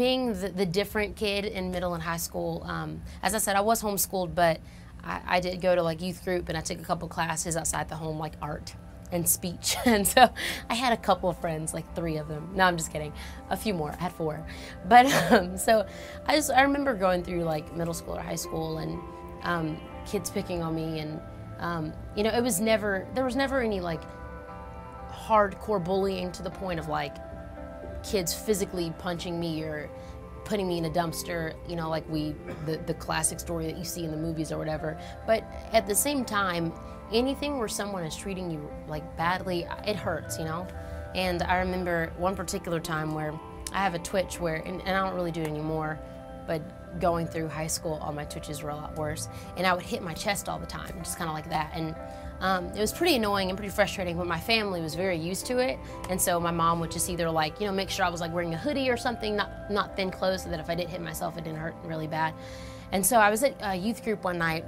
being the different kid in middle and high school, as I said, I was homeschooled, but I did go to like youth group, and I took a couple classes outside the home, like art and speech. And so I had a couple of friends, like 3 of them. No, I'm just kidding. A few more. I had 4. But so I remember going through like middle school or high school, and kids picking on me, and you know, there was never any like hardcore bullying to the point of like kids physically punching me or putting me in a dumpster, you know, like the classic story that you see in the movies or whatever. But at the same time, anything where someone is treating you like badly, it hurts, you know? And I remember one particular time where I have a twitch where, and I don't really do it anymore, but going through high school, all my twitches were a lot worse. And I would hit my chest all the time, just kind of like that. And it was pretty annoying and pretty frustrating, but my family was very used to it. And so my mom would just either like, you know, make sure I was like wearing a hoodie or something, not thin clothes, so that if I did hit myself, it didn't hurt really bad. And so I was at a youth group one night,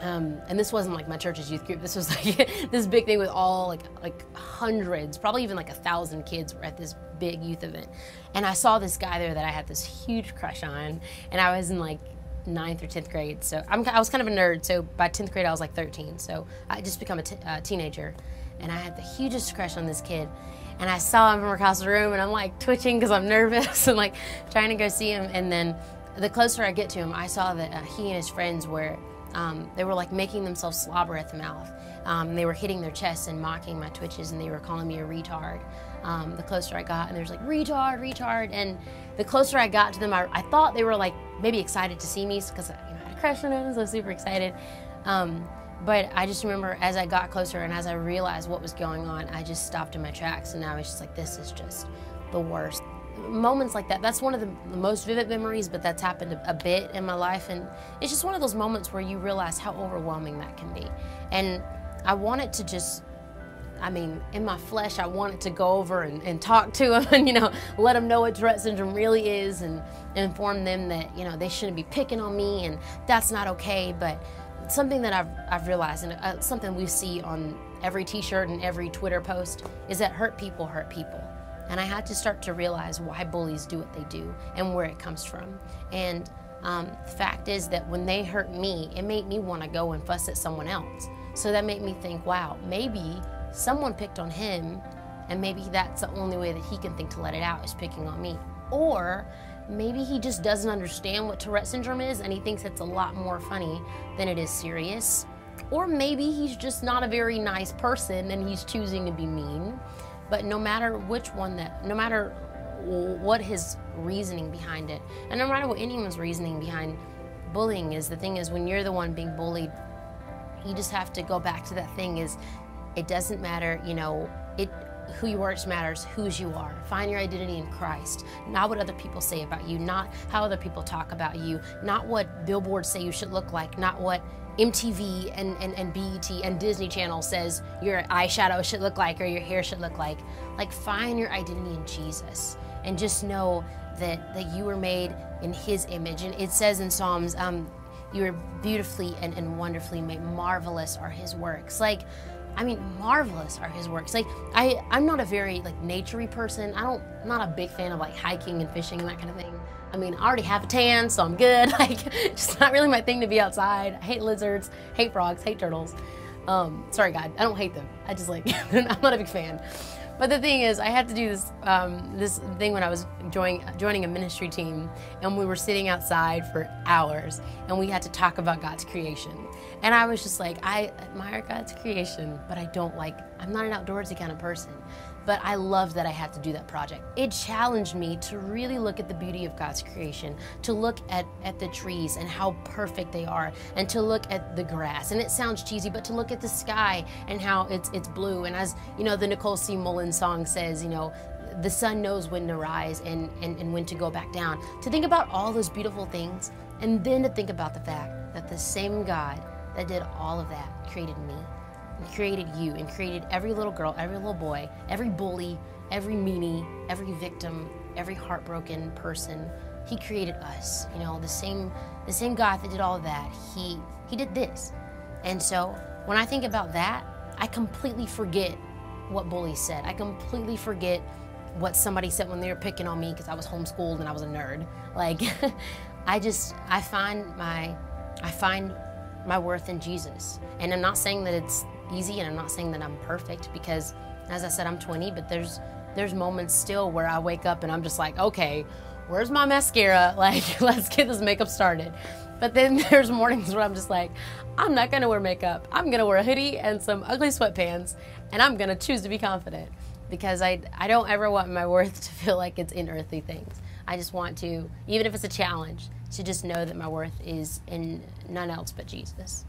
and this wasn't like my church's youth group. This was like this big thing with all like hundreds, probably even like 1,000 kids were at this big youth event. And I saw this guy there that I had this huge crush on, and I was in like 9th or 10th grade, so I was kind of a nerd. So by 10th grade I was like 13, so I just become a teenager, and I had the hugest crush on this kid, and I saw him from across the room, and I'm like twitching because I'm nervous and like trying to go see him. And then the closer I get to him, I saw that he and his friends were they were like making themselves slobber at the mouth. They were hitting their chests and mocking my twitches, and they were calling me a retard. The closer I got, and there was like retard, retard, and the closer I got to them, I thought they were like maybe excited to see me because, you know, I had a crush on them, so I was super excited. But I just remember as I got closer and as I realized what was going on, I just stopped in my tracks, and I was just like, this is just the worst. Moments like that, that's one of the most vivid memories, but that's happened a bit in my life, and it's just one of those moments where you realize how overwhelming that can be. And I wanted to just, I mean, in my flesh, I wanted to go over and talk to them and, you know, let them know what Tourette syndrome really is, and inform them that, you know, they shouldn't be picking on me, and that's not okay. But something that I've realized, and something we see on every t-shirt and every Twitter post, is that hurt people hurt people. And I had to start to realize why bullies do what they do and where it comes from. And the fact is that when they hurt me, it made me want to go and fuss at someone else. So that made me think, wow, maybe someone picked on him, and maybe that's the only way that he can think to let it out, is picking on me. Or maybe he just doesn't understand what Tourette syndrome is, and he thinks it's a lot more funny than it is serious. Or maybe he's just not a very nice person and he's choosing to be mean. But no matter which one no matter what his reasoning behind it, and no matter what anyone's reasoning behind bullying is, the thing is, when you're the one being bullied, you just have to go back to that thing is, it doesn't matter, you know, who you are, it just matters whose you are. Find your identity in Christ, not what other people say about you, not how other people talk about you, not what billboards say you should look like, not what MTV and BET and Disney Channel says your eyeshadow should look like or your hair should look like. Like, find your identity in Jesus, and just know that you were made in His image. And it says in Psalms, you are beautifully and wonderfully made. Marvelous are His works. Like, I mean, marvelous are His works. Like, I'm not a very like naturey person. I'm not a big fan of like hiking and fishing and that kind of thing. I mean, I already have a tan, so I'm good. Like, it's not really my thing to be outside. I hate lizards, hate frogs, hate turtles. Sorry, God, I don't hate them. I just like, I'm not a big fan. But the thing is, I had to do this this thing when I was joining a ministry team, and we were sitting outside for hours, and we had to talk about God's creation. And I was just like, I admire God's creation, but I'm not an outdoorsy kind of person. But I love that I had to do that project. It challenged me to really look at the beauty of God's creation, to look at the trees and how perfect they are, and to look at the grass. And it sounds cheesy, but to look at the sky and how it's blue. And as you know, the Nicole C. Mullen song says, you know, the sun knows when to rise and when to go back down. To think about all those beautiful things, and then to think about the fact that the same God that did all of that created me, and created you, and created every little girl, every little boy, every bully, every meanie, every victim, every heartbroken person. He created us. You know, the same God that did all of that, he did this. And so when I think about that, I completely forget what bullies said. I completely forget what somebody said when they were picking on me because I was homeschooled and I was a nerd. Like, I find my worth in Jesus. And I'm not saying that it's easy, and I'm not saying that I'm perfect, because as I said, I'm 20, but there's moments still where I wake up and I'm just like, okay, where's my mascara? Like, let's get this makeup started. But then there's mornings where I'm just like, I'm not gonna wear makeup. I'm gonna wear a hoodie and some ugly sweatpants, and I'm gonna choose to be confident, because I don't ever want my worth to feel like it's in earthly things. I just want to, even if it's a challenge, to just know that my worth is in none else but Jesus.